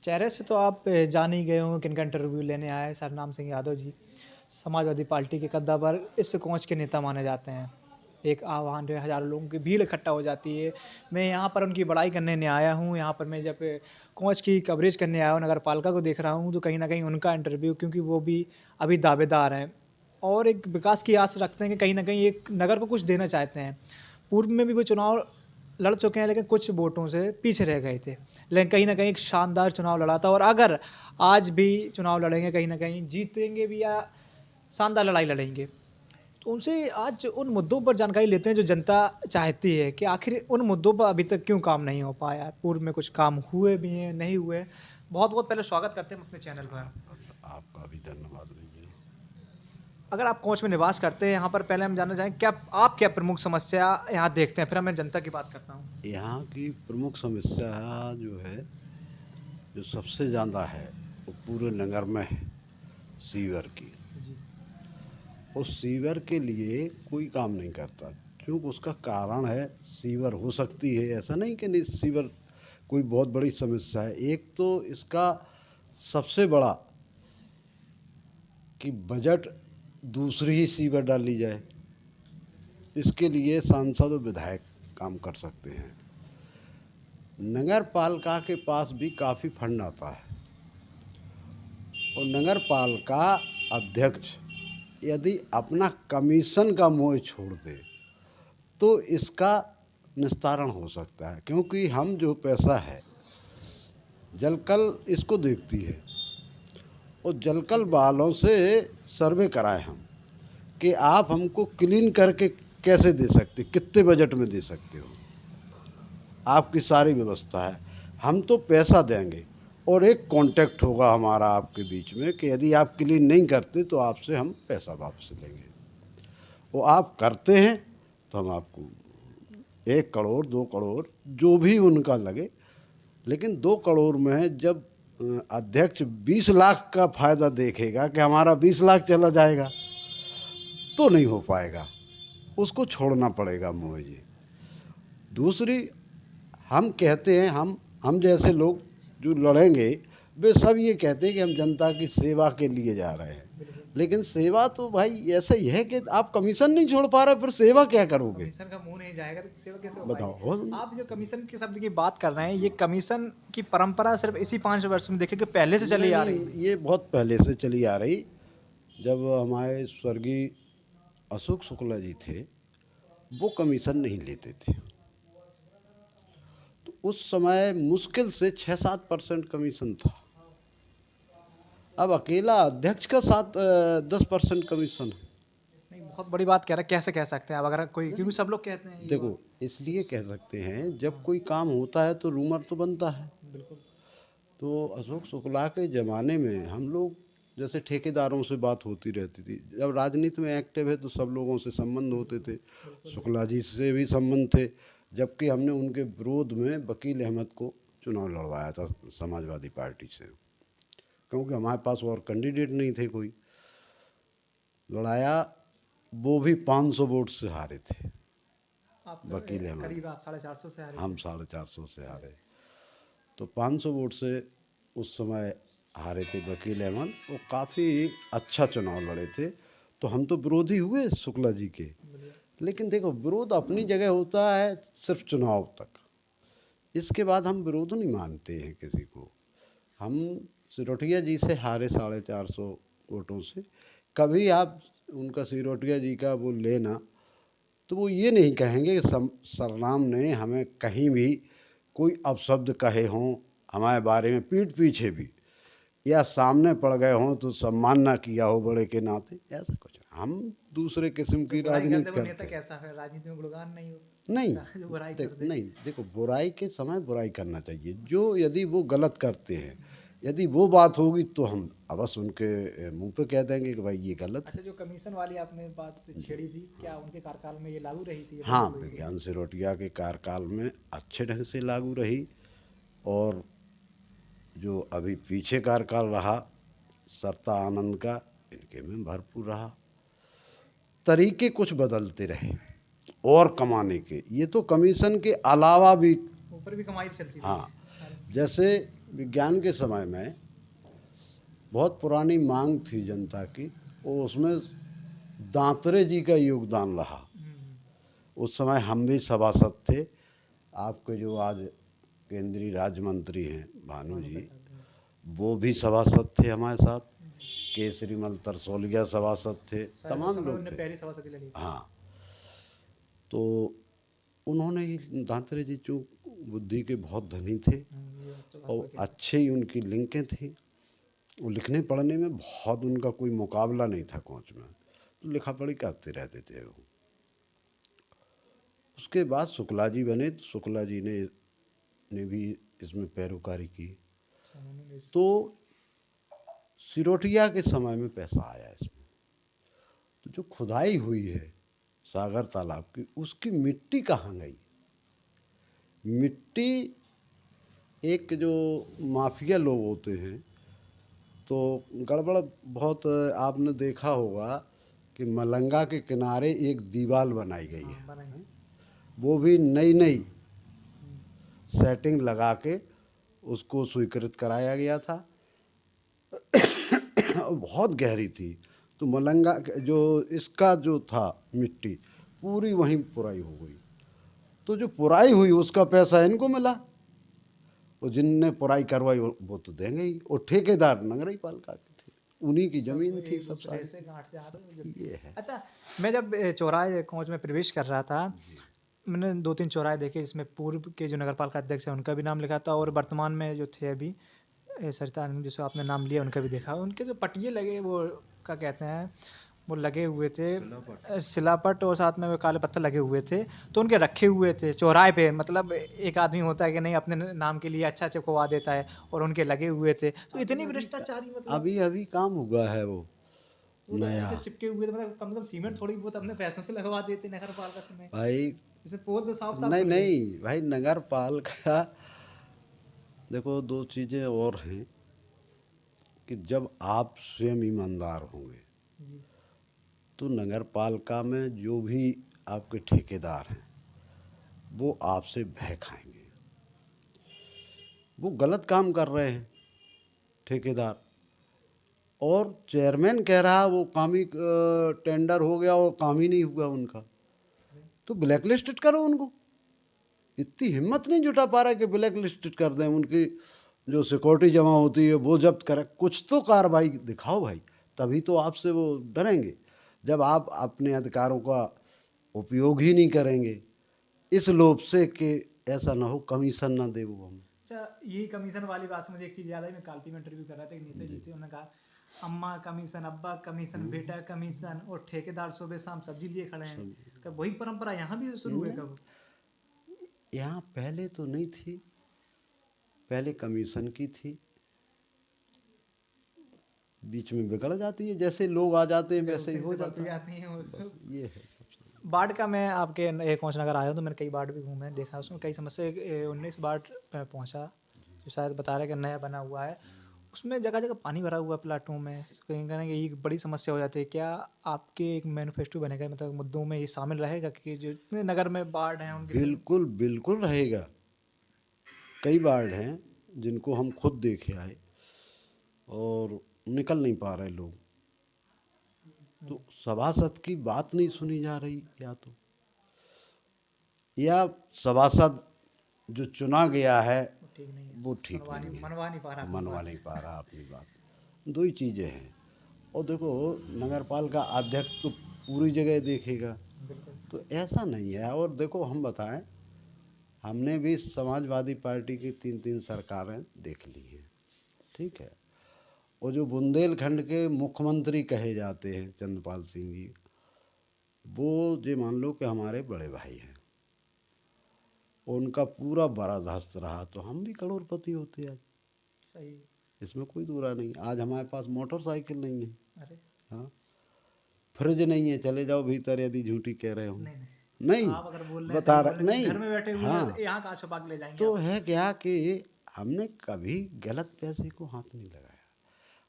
चेहरे से तो आप जान ही गए होंगे किनका इंटरव्यू लेने आए हैं। सरनाम सिंह यादव जी समाजवादी पार्टी के कद्दा पर इस कोच के नेता माने जाते हैं। एक आह्वान जो है हज़ारों लोगों की भीड़ इकट्ठा हो जाती है। मैं यहाँ पर उनकी बड़ाई करने नहीं आया हूँ। यहाँ पर मैं जब कोच की कवरेज करने आया हूँ, नगर पालिका को देख रहा हूँ, तो कहीं न कहीं उनका इंटरव्यू, क्योंकि वो भी अभी दावेदार हैं और एक विकास की आस रखते हैं कि कहीं न कहीं एक नगर को कुछ देना चाहते हैं। पूर्व में भी वो चुनाव लड़ चुके हैं, लेकिन कुछ वोटों से पीछे रह गए थे। लेकिन कहीं न कहीं एक शानदार चुनाव लड़ा था और अगर आज भी चुनाव लड़ेंगे, कहीं न कहीं जीतेंगे भी या शानदार लड़ाई लड़ेंगे। तो उनसे आज उन मुद्दों पर जानकारी लेते हैं जो जनता चाहती है कि आखिर उन मुद्दों पर अभी तक क्यों काम नहीं हो पाया। पूर्व में कुछ काम हुए भी हैं, नहीं हुए। बहुत-बहुत पहले स्वागत करते हैं हम अपने चैनल पर। आपका भी धन्यवाद भैया। अगर आप कोच में निवास करते हैं यहाँ पर, पहले हम जानना चाहेंगे क्या आप क्या प्रमुख समस्या यहाँ देखते हैं? फिर मैं जनता की बात करता हूँ। यहाँ की प्रमुख समस्या जो है, जो सबसे ज़्यादा है, वो पूरे नगर में है, सीवर की। जी। उस सीवर के लिए कोई काम नहीं करता, क्योंकि उसका कारण है सीवर हो सकती है, ऐसा नहीं कि नहीं सीवर कोई बहुत बड़ी समस्या है। एक तो इसका सबसे बड़ा कि बजट दूसरी ही सीवर डाली जाए, इसके लिए सांसद और विधायक काम कर सकते हैं। नगर पालिका के पास भी काफ़ी फंड आता है और नगर पालिका अध्यक्ष यदि अपना कमीशन का मोह छोड़ दे तो इसका निस्तारण हो सकता है, क्योंकि हम जो पैसा है जलकल इसको देखती है और जलकल वालों से सर्वे कराए हम कि आप हमको क्लीन करके कैसे दे सकते, कितने बजट में दे सकते हो, आपकी सारी व्यवस्था है। हम तो पैसा देंगे और एक कांटेक्ट होगा हमारा आपके बीच में कि यदि आप क्लीन नहीं करते तो आपसे हम पैसा वापस लेंगे। वो आप करते हैं तो हम आपको 1 करोड़ 2 करोड़ जो भी उनका लगे, लेकिन 2 करोड़ में जब अध्यक्ष 20 लाख का फ़ायदा देखेगा कि हमारा 20 लाख चला जाएगा तो नहीं हो पाएगा, उसको छोड़ना पड़ेगा मुझे। दूसरी, हम कहते हैं हम जैसे लोग जो लड़ेंगे वे सब ये कहते हैं कि हम जनता की सेवा के लिए जा रहे हैं, लेकिन सेवा तो भाई ऐसा ही है कि आप कमीशन नहीं छोड़ पा रहे, फिर सेवा क्या करोगे? कमीशन का मुँह नहीं जाएगा तो सेवा कैसे हो बताओ। पाएगी? आप जो कमीशन के शब्द की बात कर रहे हैं, ये कमीशन की परंपरा सिर्फ़ इसी 5 वर्ष में देखिए कि पहले से चली नहीं आ नहीं, रही है। ये बहुत पहले से चली आ रही। जब हमारे स्वर्गीय अशोक शुक्ला जी थे, वो कमीशन नहीं लेते थे, तो उस समय मुश्किल से 6-7% कमीशन था। अब अकेला अध्यक्ष का 10% कमीशन है। नहीं, बहुत बड़ी बात कह रहे हैं, कैसे कह सकते हैं आप? अगर कोई, क्योंकि सब लोग कहते हैं ये देखो, बात। इसलिए कह सकते हैं जब कोई काम होता है तो रूमर तो बनता है। बिल्कुल। तो अशोक शुक्ला के ज़माने में हम लोग जैसे ठेकेदारों से बात होती रहती थी, जब राजनीति में एक्टिव है तो सब लोगों से संबंध होते थे, शुक्ला जी से भी संबंध थे। जबकि हमने उनके विरोध में वकील अहमद को चुनाव लड़वाया था समाजवादी पार्टी से, क्योंकि हमारे पास और कैंडिडेट नहीं थे कोई। लड़ाया, वो भी 500 वोट से हारे थे आप वकील अहमद। करीब आप 450 से आ रहे हम थे। 450 से हारे, तो 500 वोट से उस समय हारे थे वकील अहमद। वो काफ़ी अच्छा चुनाव लड़े थे, तो हम तो विरोधी हुए शुक्ला जी के। लेकिन देखो, विरोध अपनी जगह होता है सिर्फ चुनाव तक, इसके बाद हम विरोध नहीं मानते हैं किसी को। हम सिरोठिया जी से हारे 450 वोटों से। कभी आप उनका सिरोठिया जी का वो लेना, तो वो ये नहीं कहेंगे कि सरनाम ने हमें कहीं भी कोई अपशब्द कहे हों हमारे बारे में, पीठ पीछे भी, या सामने पड़ गए हों तो सम्मान ना किया हो बड़े के नाते, ऐसा कुछ नहीं। हम दूसरे किस्म जो की बुराई करते राजनीति हैं वो नेता करते हैं। कैसा है? राजनीति में गुणगान नहीं हो नहीं, सकता जो बुराई कर दे। नहीं, देखो, बुराई के समय बुराई करना चाहिए। जो यदि वो गलत करते हैं, यदि वो बात होगी तो हम अवश्य उनके मुंह पे कह देंगे कि भाई ये गलत है। अच्छा, जो कमीशन वाली आपने बात जी। छेड़ी थी, क्या उनके कार्यकाल में ये लागू रही थी या बंद हाँ, हुई थी? विज्ञान सिरोटिया के कार्यकाल में अच्छे ढंग से लागू रही, और जो अभी पीछे कार्यकाल रहा सरता आनंद का, इनके में भरपूर रहा। तरीके कुछ बदलते रहे और कमाने के, ये तो कमीशन के अलावा भी। ऊपर भी कमाई चलती रही हाँ, है। जैसे विज्ञान के समय में बहुत पुरानी मांग थी जनता की, और उसमें दांतरे जी का योगदान रहा। उस समय हम भी सभासद थे। आपके जो आज केंद्रीय राज्य मंत्री हैं भानु जी, वो भी सभासद थे हमारे साथ। केसरीमल तरसोलिया सभासद थे, तमाम लोग थे। पहली सभासदी लड़ी थी। हाँ, तो उन्होंने ही, दांतरे जी जो बुद्धि के बहुत धनी थे ये तो और बात अच्छे ही उनकी लिंकें थी। वो लिखने पढ़ने में बहुत, उनका कोई मुकाबला नहीं था कोच में, तो लिखा पढ़ी करते रहते थे वो। उसके बाद शुक्ला जी बने, तो शुक्ला जी ने भी इसमें पैरोकारी की। तो सिरोटिया के समय में पैसा आया इसमें। तो जो खुदाई हुई है सागर तालाब की, उसकी मिट्टी कहाँ गई? मिट्टी, एक जो माफिया लोग होते हैं, तो गड़बड़ बहुत आपने देखा होगा कि मलंगा के किनारे एक दीवार बनाई गई है, वो भी नई नई सेटिंग लगा के उसको स्वीकृत कराया गया था। और बहुत गहरी थी। तो मलंगा जो इसका जो था मिट्टी पूरी वहीं पुराई हो गई। तो जो पुराई हुई उसका पैसा इनको मिला, और जिनने पुराई करवाई वो तो देंगे ही। और ठेकेदार नगरई पालिका के थे, उन्हीं की जमीन थी सब सारी। ये है। अच्छा, मैं जब चौराहे कोच में प्रवेश कर रहा था, मैंने 2-3 चौराहे देखे जिसमें पूर्व के जो नगर पालिका अध्यक्ष हैं उनका भी नाम लिखा था, और वर्तमान में जो थे अभी सरिता आनंद, जिसको आपने नाम लिया, उनका भी देखा। उनके जो पटिये लगे, वो क्या कहते हैं, वो लगे हुए थे शिलापट, और साथ में वो काले पत्थर लगे हुए थे, तो उनके रखे हुए थे चौराहे पे। मतलब एक आदमी होता है कि नहीं, अपने नाम के लिए अच्छा चिपकवा देता है, और उनके लगे हुए थे। तो इतनी भ्रष्टाचारी, मतलब अभी अभी काम हुआ है वो वो तो नया। ऐसे चिपके हुए थे, मतलब कम से कम सीमेंट थोड़ी बहुत अपने पैसों से लगवा देते नगर पालिका से में। भाई जैसे पोल तो साफ साफ नहीं खुल गई। नहीं भाई, नगर पालिका, देखो दो चीज़ें और हैं कि जब आप स्वयं ईमानदार होंगे, जी। तो नगर पालिका में जो भी आपके ठेकेदार हैं वो आपसे भय खाएंगे। वो गलत काम कर रहे हैं ठेकेदार, और चेयरमैन कह रहा वो काम ही टेंडर हो गया और काम ही नहीं हुआ उनका, तो ब्लैक लिस्टेड करो उनको। इतनी हिम्मत नहीं जुटा पा रहा कि ब्लैक लिस्टेड कर दें, उनकी जो सिक्योरिटी जमा होती है वो जब्त करें। कुछ तो कार्रवाई दिखाओ भाई, तभी तो आपसे वो डरेंगे। जब आप अपने अधिकारों का उपयोग ही नहीं करेंगे इस लोभ से कि ऐसा ना हो कमीशन ना दे वो हमें। अच्छा, ये कमीशन वाली बात से मुझे एक चीज़ याद आई। मैं कालपी में इंटरव्यू कर रहा था, एक नेता जी थे, उन्होंने कहा अम्मा कमीशन, अब्बा कमीशन, बेटा कमीशन, और ठेकेदार सुबह शाम सब्जी लिए खड़े हैं। कब वही परंपरा यहाँ भी शुरू है? कब? यहाँ पहले तो नहीं थी, पहले कमीशन की थी, बीच में बिगड़ जाती है, जैसे लोग आ जाते हैं वैसे ही हो जाता है। जाती हैं बस ये है सबसे। बाढ़ का मैं आपके एक पहुँच नगर आया हूँ, तो मैंने कई बाढ़ भी घूमे, देखा उसमें कई समस्या। 19 बाढ़ पहुँचा, जो शायद बता रहे कि नया बना हुआ है, उसमें जगह जगह पानी भरा हुआ है प्लाटों में। कहीं कहीं ये एक बड़ी समस्या हो जाती है। क्या आपके एक मैनिफेस्टो बनेगा, मतलब मुद्दों में ये शामिल रहेगा कि जो इतने नगर में बाढ़ हैं उनकी बिल्कुल बिल्कुल रहेगा। कई बाढ़ हैं जिनको हम खुद देखे आए और निकल नहीं पा रहे लोग। तो सभासद की बात नहीं सुनी जा रही, या सभासद जो चुना गया है ठीक नहीं है, वो ठीक नहीं है, मनवा नहीं पा रहा अपनी मनवा बात। नहीं पा रहा अपनी बात। दो ही चीज़ें हैं। और देखो, नगर पालिका अध्यक्ष तो पूरी जगह देखेगा, बिल्कुल। तो ऐसा नहीं है। और देखो हम बताएं, हमने भी समाजवादी पार्टी की 3-3 सरकारें देख ली हैं, ठीक है। और जो बुंदेलखंड के मुख्यमंत्री कहे जाते हैं चंद्रपाल सिंह जी, वो ये मान लो कि हमारे बड़े भाई हैं, उनका पूरा बर्दाश्त रहा तो हम भी करोड़पति होते आज। सही। इसमें कोई दूरा नहीं। आज हमारे पास मोटरसाइकिल नहीं है, अरे हाँ, फ्रिज नहीं है, चले जाओ भीतर यदि झूठी कह रहे हो। नहीं नहीं, नहीं, आप अगर बोल रहे हैं, बता सही बोल रहे रहे हैं, नहीं। घर में बैठे हुए हाँ, हैं, यहाँ कहाँ छुपा के ले जाएंगे तो आप? है क्या कि हमने कभी गलत पैसे को हाथ नहीं लगाया।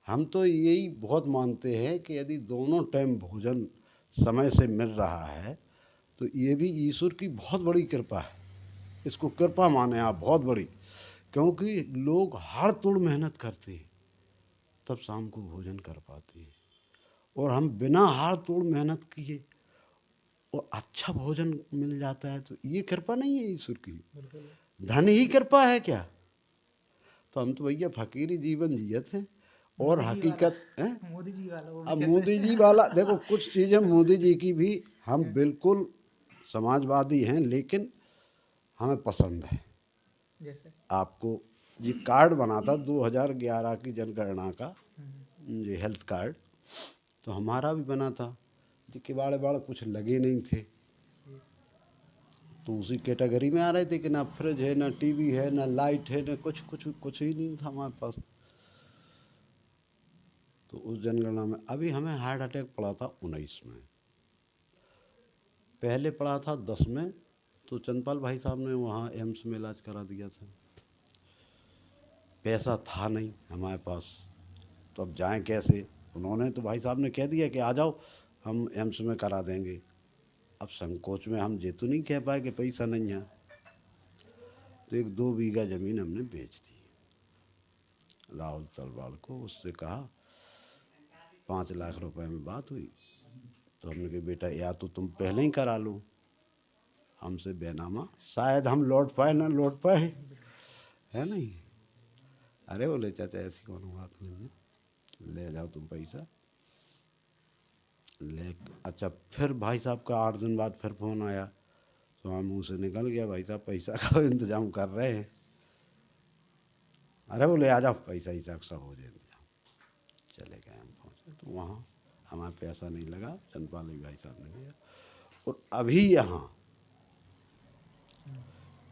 हम तो यही बहुत मानते हैं कि यदि दोनों टाइम भोजन समय से मिल रहा है तो ये भी ईश्वर की बहुत बड़ी कृपा है। इसको कृपा माने आप, बहुत बड़ी, क्योंकि लोग हाड़ तोड़ मेहनत करते हैं तब शाम को भोजन कर पाते हैं, और हम बिना हाड़ तोड़ मेहनत किए और अच्छा भोजन मिल जाता है, तो ये कृपा नहीं है ईश्वर की? बिल्कुल। धन ही कृपा है क्या? तो हम तो भैया फकीरी जीवन जियत हैं। और मोदी जी वाला, हकीकत है, मोदी जी वाला वो भी अब कहते मोदी हैं। जी वाला देखो, कुछ चीज़ें मोदी जी की भी हम हैं, बिल्कुल समाजवादी हैं, लेकिन हमें पसंद है। जैसे आपको ये कार्ड बना था 2011 की जनगणना का, हम्म, ये हेल्थ कार्ड, तो हमारा भी बना था। ये किवाड़ बाड़ कुछ लगे नहीं थे, सही। तो उसी कैटेगरी में आ रहे थे कि ना फ्रिज है, ना टीवी है, ना लाइट है, ना कुछ कुछ कुछ ही नहीं था हमारे पास। तो उस जनगणना में अभी हमें हार्ट अटैक पड़ा था 19 में, पहले पड़ा था 10 में, तो चंदपाल भाई साहब ने वहाँ एम्स में इलाज करा दिया था। पैसा था नहीं हमारे पास, तो अब जाएं कैसे? उन्होंने तो भाई साहब ने कह दिया कि आ जाओ, हम एम्स में करा देंगे। अब संकोच में हम ये तो नहीं कह पाए कि पैसा नहीं है, तो एक 2 बीघा ज़मीन हमने बेच दी राहुल तलवाड़ को। उससे कहा 5 लाख रुपए में बात हुई, तो हमने कहा बेटा या तो तुम पहले ही करा लो हमसे बैनामा, शायद हम लौट पाए ना लौट पाए, है नहीं? अरे बोले चाचा ऐसी कौन बात नहीं है, ले जाओ तुम पैसा ले। अच्छा, फिर भाई साहब का 8 दिन बाद फिर फ़ोन आया, तो हमारे मुँह से निकल गया भाई साहब पैसा का इंतजाम कर रहे हैं। अरे बोले आ जाओ, पैसा ही सब हो जाए इंतजाम। चले गए, हम पहुँचे तो वहाँ हमारा पैसा नहीं लगा, चंदपाल भाई साहब ने दिया। और अभी यहाँ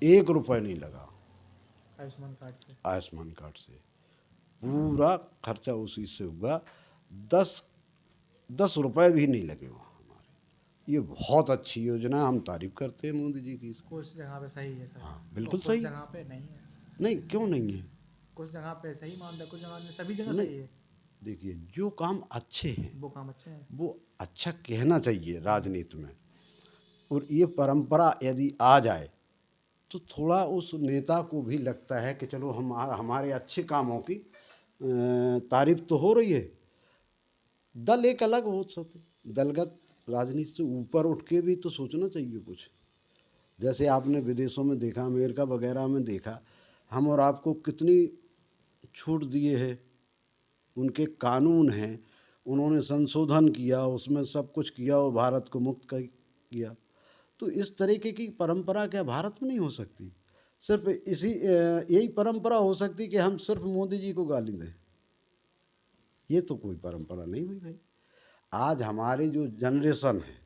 1 रुपये नहीं लगा आयुष्मान कार्ड से। आयुष्मान कार्ड से, पूरा खर्चा उसी से हुआ। 10 रुपये भी नहीं लगे वहाँ हमारे। ये बहुत अच्छी योजना, हम तारीफ करते हैं मोदी जी की। कुछ जगह पे सही है सर, हाँ और बिल्कुल कुछ सही। जगह पे नहीं है। नहीं क्यों नहीं है? कुछ जगह पे सही मानता है, कुछ जगह में, सभी जगह नहीं, सही है। देखिए जो काम अच्छे हैं वो काम अच्छे हैं। वो अच्छा कहना चाहिए राजनीति में, और ये परंपरा यदि आ जाए तो थोड़ा उस नेता को भी लगता है कि चलो हमारे अच्छे कामों की तारीफ तो हो रही है। दल एक अलग हो सकते, दलगत राजनीति से ऊपर उठ के भी तो सोचना चाहिए कुछ। जैसे आपने विदेशों में देखा, अमेरिका वगैरह में देखा, हम और आपको कितनी छूट दिए हैं, उनके कानून हैं, उन्होंने संशोधन किया, उसमें सब कुछ किया और भारत को मुक्त किया। तो इस तरीके की परंपरा क्या भारत में नहीं हो सकती? सिर्फ यही परंपरा हो सकती कि हम सिर्फ मोदी जी को गाली दें? ये तो कोई परंपरा नहीं हुई भाई। आज हमारी जो जनरेशन है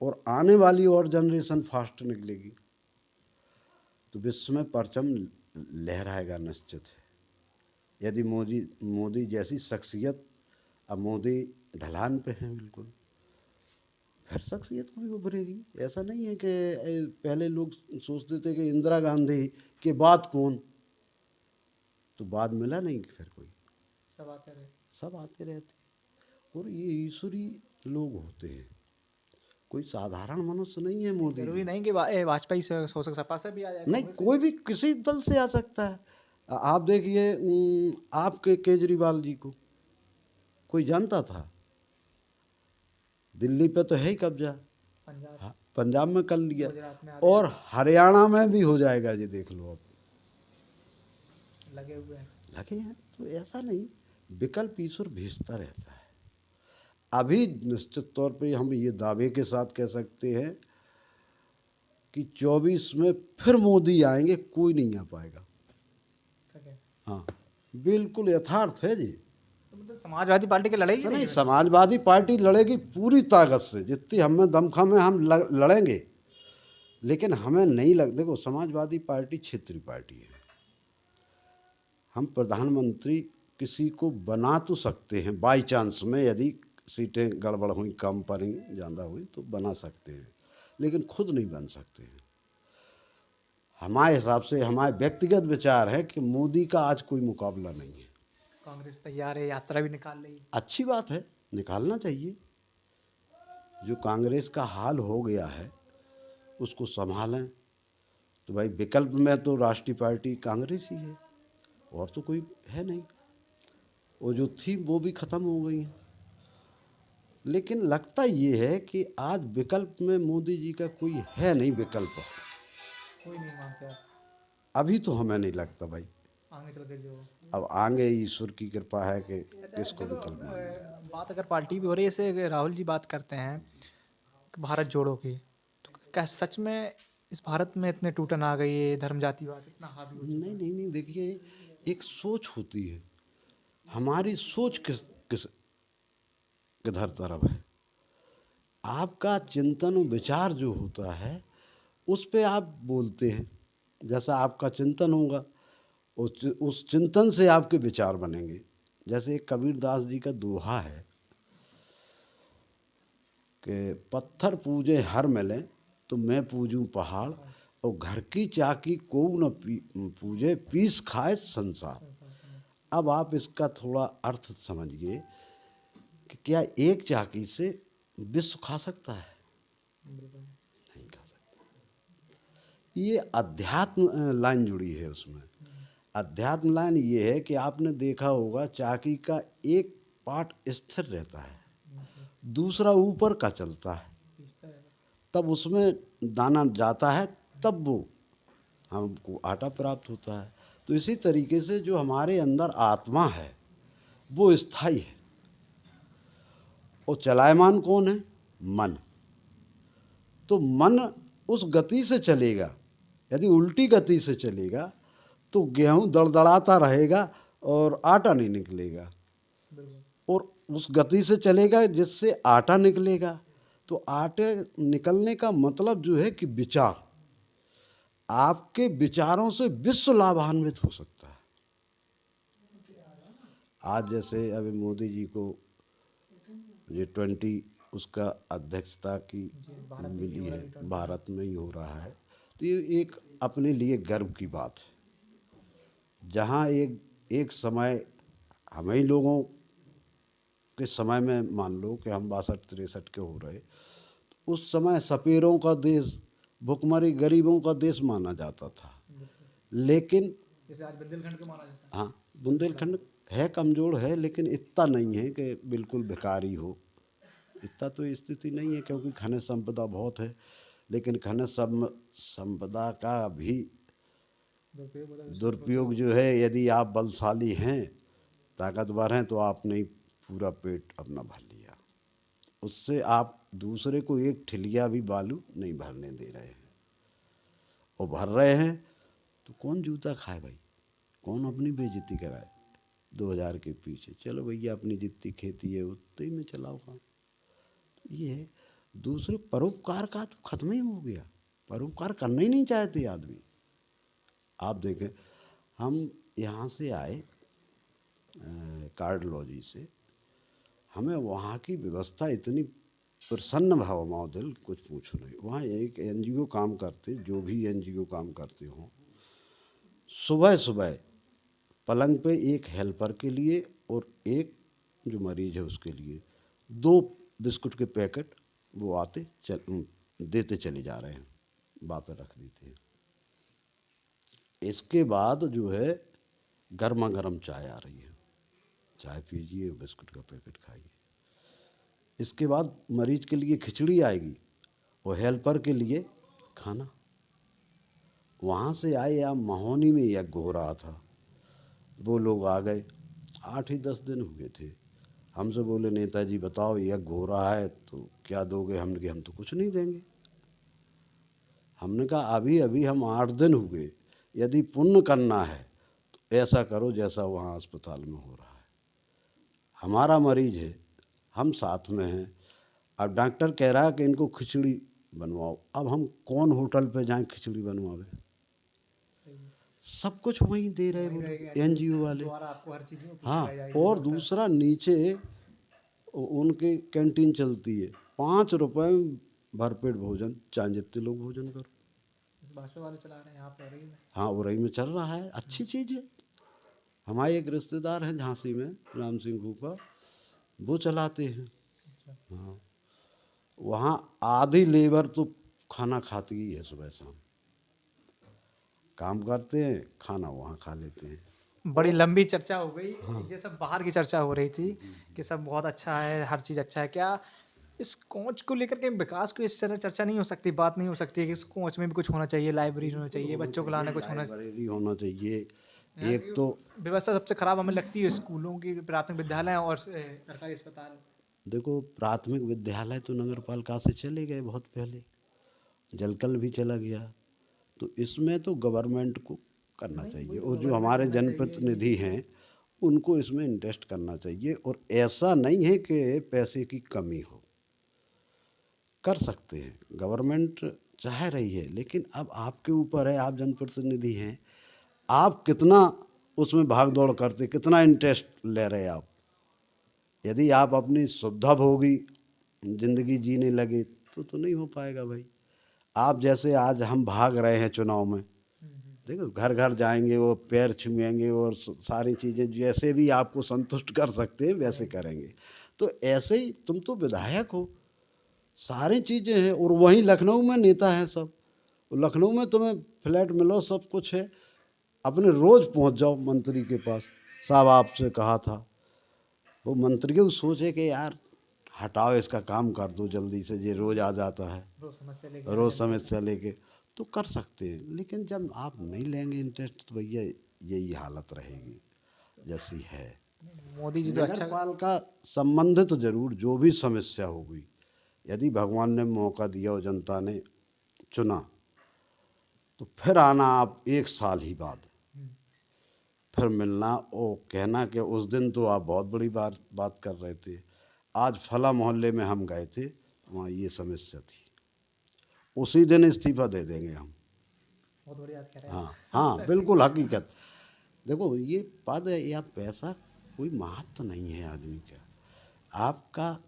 और आने वाली और जनरेशन फास्ट निकलेगी, तो विश्व में परचम लहराएगा निश्चित है। यदि मोदी मोदी जैसी शख्सियत, अब मोदी ढलान पे हैं बिल्कुल, फिर शख्सियत को भी उभरेगी। ऐसा नहीं है कि पहले लोग सोचते थे कि इंदिरा गांधी के बाद कौन, तो बाद मिला नहीं कि फिर कोई, सब आते रहे। सब आते रहते हैं। और ये ईश्वरी लोग होते हैं, कोई साधारण मनुष्य नहीं है मोदी जरूरी जी। नहीं कि वाजपेयी से हो सकता, सपा से भी आ जाए, नहीं, कांग्रेस से कोई भी। भी किसी दल से आ सकता है। आप देखिए, आपके केजरीवाल जी को कोई जानता था? दिल्ली पे तो है ही कब्जा, पंजाब, हाँ, पंजाब में कर लिया, गुजरात में आधे और हरियाणा में भी हो जाएगा, ये देख लो अब लगे हुए हैं। लगे हैं। तो ऐसा नहीं, विकल्प ईश्वर भेजता रहता है। अभी निश्चित तौर पे हम ये दावे के साथ कह सकते हैं कि 24 में फिर मोदी आएंगे, कोई नहीं आ पाएगा। क्या कहें? हाँ, बिल्कुल यथार्थ है जी। तो मतलब समाजवादी पार्टी की लड़ाई तो नहीं नहीं, है। समाजवादी पार्टी लड़ेगी पूरी ताकत से, जितनी हमें दमखम है हम लड़ेंगे। लेकिन हमें नहीं लग, देखो समाजवादी पार्टी क्षेत्रीय पार्टी है, हम प्रधानमंत्री किसी को बना तो सकते हैं बाई चांस में, यदि सीटें गड़बड़ हुई, कम पड़ी, ज़्यादा हुई तो बना सकते हैं, लेकिन खुद नहीं बन सकते हैं। हमारे हिसाब से, हमारे व्यक्तिगत विचार है कि मोदी का आज कोई मुकाबला नहीं है। कांग्रेस तैयार है, यात्रा भी निकाल रही है। अच्छी बात है, निकालना चाहिए। जो कांग्रेस का हाल हो गया है उसको संभालें, तो भाई विकल्प में तो राष्ट्रीय पार्टी कांग्रेस ही है, और तो कोई है नहीं। वो जो थी वो भी ख़त्म हो गई है। लेकिन लगता ये है कि आज विकल्प में मोदी जी का कोई है नहीं विकल्प। कोई नहीं मानते आप? अभी तो हमें नहीं लगता भाई। आगे चल के जो अब आगे ईश्वर की कृपा है कि अच्छा किसको चलो विकल्प मानेंगे। बात अगर पार्टी भी हो रही है, जैसे राहुल जी बात करते हैं कि भारत जोड़ो की, तो क्या सच में इस भारत में इतने टूटन आ गई है, धर्म जातिवाद इतना हावी हो चुका नहीं है? नहीं नहीं, देखिए, एक सोच होती है। हमारी सोच किस किस किधर तरफ है। आपका चिंतन और विचार जो होता है उस पे आप बोलते हैं। जैसा आपका चिंतन होगा उस चिंतन से आपके विचार बनेंगे। जैसे एक कबीरदास जी का दोहा है कि पत्थर पूजे हर मिले तो मैं पूजूं पहाड़, और घर की चाकी को न पूजे पीस खाए संसार। संसार में। अब आप इसका थोड़ा अर्थ समझिए कि क्या एक चाकी से विश्व खा सकता है? बिल्कुल। नहीं खा सकता। ये अध्यात्म लाइन जुड़ी है उसमें। अध्यात्म लाइन ये है कि आपने देखा होगा चाकी का एक पार्ट स्थिर रहता है, दूसरा ऊपर का चलता है, पीसता है। तब उसमें दाना जाता है, तब वो हमको आटा प्राप्त होता है। तो इसी तरीके से जो हमारे अंदर आत्मा है वो स्थायी है, और चलायमान कौन है? मन। तो मन उस गति से चलेगा। यदि उल्टी गति से चलेगा तो गेहूं दड़दड़ाता रहेगा और आटा नहीं निकलेगा, बिल्कुल। और उस गति से चलेगा जिससे आटा निकलेगा। तो आटे निकलने का मतलब जो है कि विचार, आपके विचारों से विश्व लाभान्वित हो सकता है। आज जैसे अभी मोदी जी को G20 उसका अध्यक्षता की जी भारत में ही मिली हो रहा है, है G20 में। भारत में ही हो रहा है। तो ये एक अपने लिए गर्व की बात है। जहाँ एक एक समय हमें ही लोगों के समय में मान लो कि हम 62-63 के हो रहे, उस समय सपेरों का देश, भुखमरी गरीबों का देश माना जाता था। बिल्कुल। लेकिन जैसे आज बुंदेलखंड को माना जाता है। हाँ, छत्तीसगढ़ बुंदेलखंड में। है, कमज़ोर है, लेकिन इतना नहीं है कि बिल्कुल भिखारी हो। इतना तो स्थिति नहीं है, क्योंकि खनिज संपदा बहुत है। लेकिन खनिज संपदा का भी दुरुपयोग होता है, दुरुपयोग जो है, यदि आप बलशाली हैं, ताकतवर हैं, तो आपने ही पूरा पेट अपना भर लिया। उससे आप दूसरे को एक ठिलिया भी बालू नहीं भरने दे रहे हैं, और भर रहे हैं तो कौन जूता खाए भाई, कौन अपनी बेइज्जती कराए? 2000 के पीछे चलो भैया, अपनी जितनी खेती है उतने ही में चलाओ काम। ये है। दूसरे परोपकार का तो खत्म ही हो गया। परोपकार करना ही नहीं चाहते आदमी। आप देखें, हम यहाँ से आए कार्डियोलॉजी से, हमें वहाँ की व्यवस्था इतनी प्रसन्न भाव महोदय, कुछ पूछो नहीं। वहाँ एक एनजीओ काम करते, जो भी एनजीओ काम करते हों, सुबह सुबह पलंग पे एक हेल्पर के लिए और एक जो मरीज है उसके लिए 2 बिस्कुट के पैकेट वो आते देते चले जा रहे हैं, वापस रख देते हैं। इसके बाद जो है गर्मा गर्म चाय आ रही है, चाय पीजिए, बिस्कुट का पैकेट खाइए। इसके बाद मरीज के लिए खिचड़ी आएगी और हेल्पर के लिए खाना। वहाँ से आए, या महोनी में यज्ञ हो रहा था, वो लोग आ गए, 8 ही 10 दिन हुए थे। हमसे बोले, नेताजी बताओ यज्ञ हो रहा है तो क्या दोगे? हमने कहा हम तो कुछ नहीं देंगे। हमने कहा अभी अभी हम 8 दिन हुए, यदि पुण्य करना है तो ऐसा करो जैसा वहाँ अस्पताल में हो रहा है। हमारा मरीज है, हम साथ में हैं, अब डॉक्टर कह रहा है कि इनको खिचड़ी बनवाओ। अब हम कौन होटल पे जाएं खिचड़ी बनवावे? सही है। सब कुछ वहीं दे रहे वहीं वो रहेगा लोग, एनजीओ एनजीओ वाले। द्वारा आपको हर चीज़ उपलब्ध हाँ, कराई जाएगी, और डॉक्टर। दूसरा नीचे उनकी कैंटीन चलती है, 5 रुपए में भरपेट भोजन, चाहे जितने लोग भोजन करो। इस भाजपा वाले चला रहे हैं यहाँ पे रही में। हाँ, उरई में चल रहा है, अच्छी चीज़ है। हमारे एक रिश्तेदार हैं झांसी में, राम सिंह भूपा, वो चलाते हैं। अच्छा। हाँ, वहाँ आधी लेबर तो खाना खाती ही है सुबह शाम। काम करते हैं, खाना वहाँ खा लेते हैं। बड़ी लंबी चर्चा हो गई। हाँ। ये सब बाहर की चर्चा हो रही थी जी, कि जी। सब बहुत अच्छा है, हर चीज़ अच्छा है। क्या इस कोच को लेकर के विकास को इस तरह चर्चा नहीं हो सकती, बात नहीं हो सकती है कि इस कोच में भी कुछ होना चाहिए, लाइब्रेरी होना बिल्कुल चाहिए, होना बच्चों को चाहिए, लाना कुछ होना। लाइब्रेरी होना चाहिए। यहाँ की एक तो व्यवस्था सबसे खराब हमें लगती है स्कूलों की, प्राथमिक विद्यालय और सरकारी अस्पताल। देखो, प्राथमिक विद्यालय तो नगर पालिका से चले गए बहुत पहले, जलकल भी चला गया। तो इसमें तो गवर्नमेंट को करना नहीं, चाहिए वही और जो गवर्नमेंट हमारे करना चाहिए जनप्रतिनिधि लेकिन हैं उनको इसमें इन्वेस्ट करना चाहिए। और ऐसा नहीं है कि पैसे की कमी हो, कर सकते हैं, गवर्नमेंट चाह रही है, लेकिन अब आपके ऊपर है, आप जनप्रतिनिधि हैं, आप कितना उसमें भाग दौड़ करते, कितना इंटरेस्ट ले रहे आप। यदि आप अपनी सुविधा भोगी जिंदगी जीने लगे तो नहीं हो पाएगा भाई। आप जैसे आज हम भाग रहे हैं चुनाव में, देखो घर घर जाएंगे, वो पैर छुएंगे और सारी चीज़ें जैसे भी आपको संतुष्ट कर सकते हैं वैसे करेंगे। तो ऐसे ही तुम तो विधायक हो, सारी चीज़ें हैं, और वहीं लखनऊ में नेता हैं सब। लखनऊ में तुम्हें फ्लैट मिलो, सब कुछ है, अपने रोज़ पहुंच जाओ मंत्री के पास। साहब आपसे कहा था, वो मंत्री की सोच है कि यार हटाओ, इसका काम कर दो जल्दी से, ये रोज़ आ जाता है, रोज समस्या लेके आए रोज़ जनता की। समस्या लेके। तो कर सकते हैं, लेकिन जब आप नहीं लेंगे इंटरेस्ट तो भैया यही हालत रहेगी जैसी है। मोदी जी तो नगर अच्छा। पालिका संबंधित जरूर जो भी समस्या होगी, यदि भगवान ने मौका दिया और जनता ने चुना, तो फिर आना आप 1 साल ही बाद, फिर मिलना और कहना कि उस दिन तो आप बहुत बड़ी बात कर रहे थे, आज फला मोहल्ले में हम गए थे, वहाँ ये समस्या थी, उसी दिन इस्तीफा दे देंगे हम। बहुत बढ़िया बात कह रहे हैं आप। हाँ हाँ, समस्या ठीक बिल्कुल है। हकीकत। देखो, ये पद या पैसा कोई महत्व नहीं है आदमी का, आपका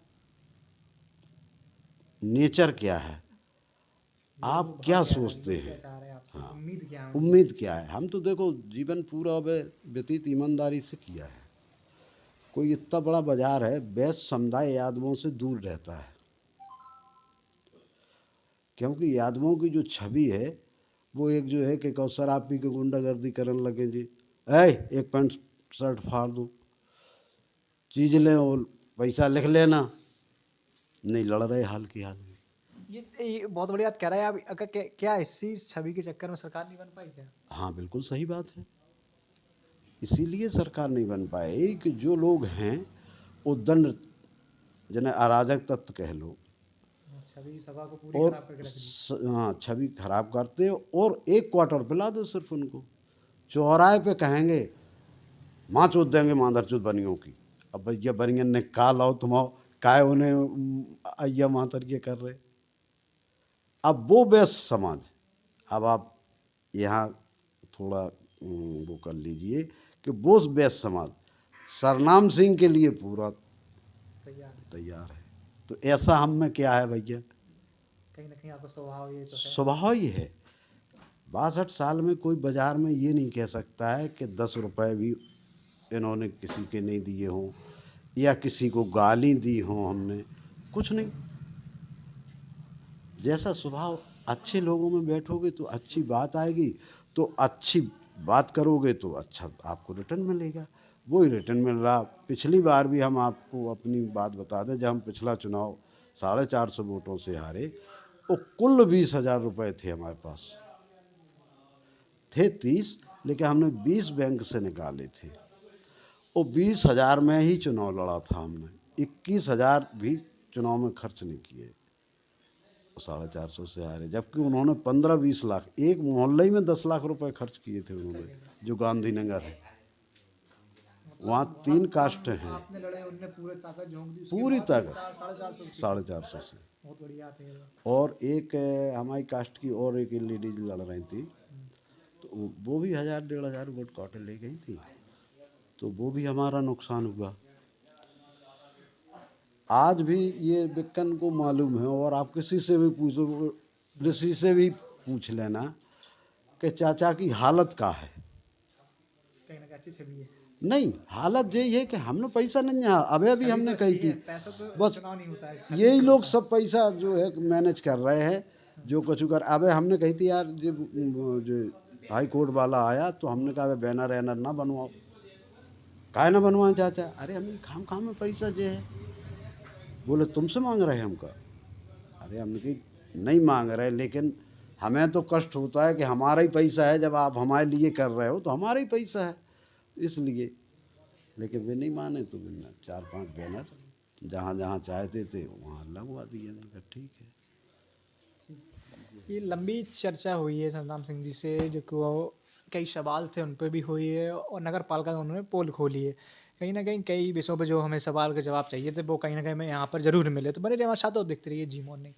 नेचर क्या है, लोगों आप को भाव क्या क्या है, सोचते लोग क्या हैं। चाह रहे हैं आपसे, हाँ, उम्मीद क्या है उनकी। उम्मीद क्या है। हम तो देखो जीवन पूरा अब व्यतीत ईमानदारी से किया है। कोई इतना बड़ा बाजार है, वैश्य समुदाय यादवों से दूर रहता है, क्योंकि यादवों की जो छवि है वो एक जो है कि कौशर आप पी के गुंडागर्दी करने लगे जी, ऐ एक पैंट शर्ट फाड़ दो, चीज लें और पैसा लिख लेना, नहीं लड़ रहे हाल की हाल में। ये बहुत बढ़िया बात कह रहे हैं आप। अगर क्या इसी छवि के चक्कर में सरकार नहीं बन पाई क्या? हाँ बिल्कुल सही बात है, इसीलिए सरकार नहीं बन पाए कि जो लोग हैं वो दंड, जिन्हें अराजक तत्व कह लो, छवि सभा को पूरी और खराब करके रख दी। हाँ छवि खराब करते हो, और एक क्वार्टर पिला दो सिर्फ उनको, चौराहे पे कहेंगे माँ चोद देंगे मादर चोद बनियों की। अब भैया बनियन ने का लाओ तुम आओ, काय उन्हें अय्या मातर ये कर रहे। अब वो बेस्ट समाज, अब आप यहाँ थोड़ा वो कर लीजिए कि वो बेस्ट समाज सरनाम सिंह के लिए पूरा तैयार। तैयार है। तो ऐसा हम में क्या है भैया, कहीं ना कहीं आपका स्वभाव ये तो है। स्वभाव ही है। 62 साल में कोई बाजार में ये नहीं कह सकता है कि 10 रुपए भी इन्होंने किसी के नहीं दिए हों या किसी को गाली दी हों हमने, कुछ नहीं। जैसा स्वभाव, अच्छे लोगों में बैठोगे तो अच्छी बात आएगी, तो अच्छी बात करोगे तो अच्छा आपको रिटर्न मिलेगा, वही रिटर्न मिल रहा। पिछली बार भी हम आपको अपनी बात बता दें, जब हम पिछला चुनाव 450 वोटों से हारे, वो कुल 20,000 रुपये थे हमारे पास, थे 30, लेकिन हमने 20 बैंक से निकाले थे, और 20,000 में ही चुनाव लड़ा था हमने, 21,000 भी चुनाव में खर्च नहीं किए, 450 से हारे। जबकि उन्होंने 15-20 लाख, एक मोहल्ले में 10 लाख रुपए खर्च किए थे उन्होंने, जो गांधीनगर है, वहाँ मतलब 3 बहुत कास्ट कम हैं, आपने लड़े, उनने पूरे ताकत झोंक दी, उसके पूरी बाद भी ताकत, 450 की थी। 450 से। बहुत बढ़िया बात है ये और एक हमारी कास्ट की और एक लेडीज लड़ रही थी, तो वो भी 1,000-1,500 वोट काटे ले गई थी, तो वो भी हमारा नुकसान हुआ। आज भी ये बिक्कन को मालूम है, और आप किसी से भी पूछो, ऋषि से भी पूछ लेना कि चाचा की हालत का है। कहीं ना कहीं अच्छी छवि है। नहीं, हालत यही है कि हमने पैसा नहीं है, अबे अभी छवि तो हमने कही अच्छी थी, है, पैसा तो बस चुनाव नहीं होता है, छवि यही से लोग होता है। सब पैसा जो है मैनेज कर रहे हैं, जो कुछ कर। अबे हमने कही थी यार, जो हाई कोर्ट वाला आया तो हमने कहा बैनर वैनर ना बनवाओ। काहे ना बनवाएं चाचा? अरे हम खाम खाम में पैसा जे है। बोले तुमसे मांग रहे हैं हमका। अरे हमने कही नहीं मांग रहे, लेकिन हमें तो कष्ट होता है कि हमारा ही पैसा है, जब आप हमारे लिए कर रहे हो तो हमारा ही पैसा है, इसलिए। लेकिन वे नहीं माने तो मैंने 4-5 बैनर जहाँ जहाँ चाहते थे वहाँ लगवा दिए। मैंने कहा ठीक है। ये लंबी चर्चा हुई है संग्राम सिंह जी से, जो कि वो कई सवाल थे उन पे भी हुई है, और नगर पालिका का उन्होंने पोल खोली है। कहीं ना कहीं कई विषयों पे जो हमें सवाल के जवाब चाहिए थे वो कहीं ना कहीं हमें यहाँ पर जरूर मिले। तो बने रहिए हमारे साथ और देखते रहिए जी मॉर्निंग।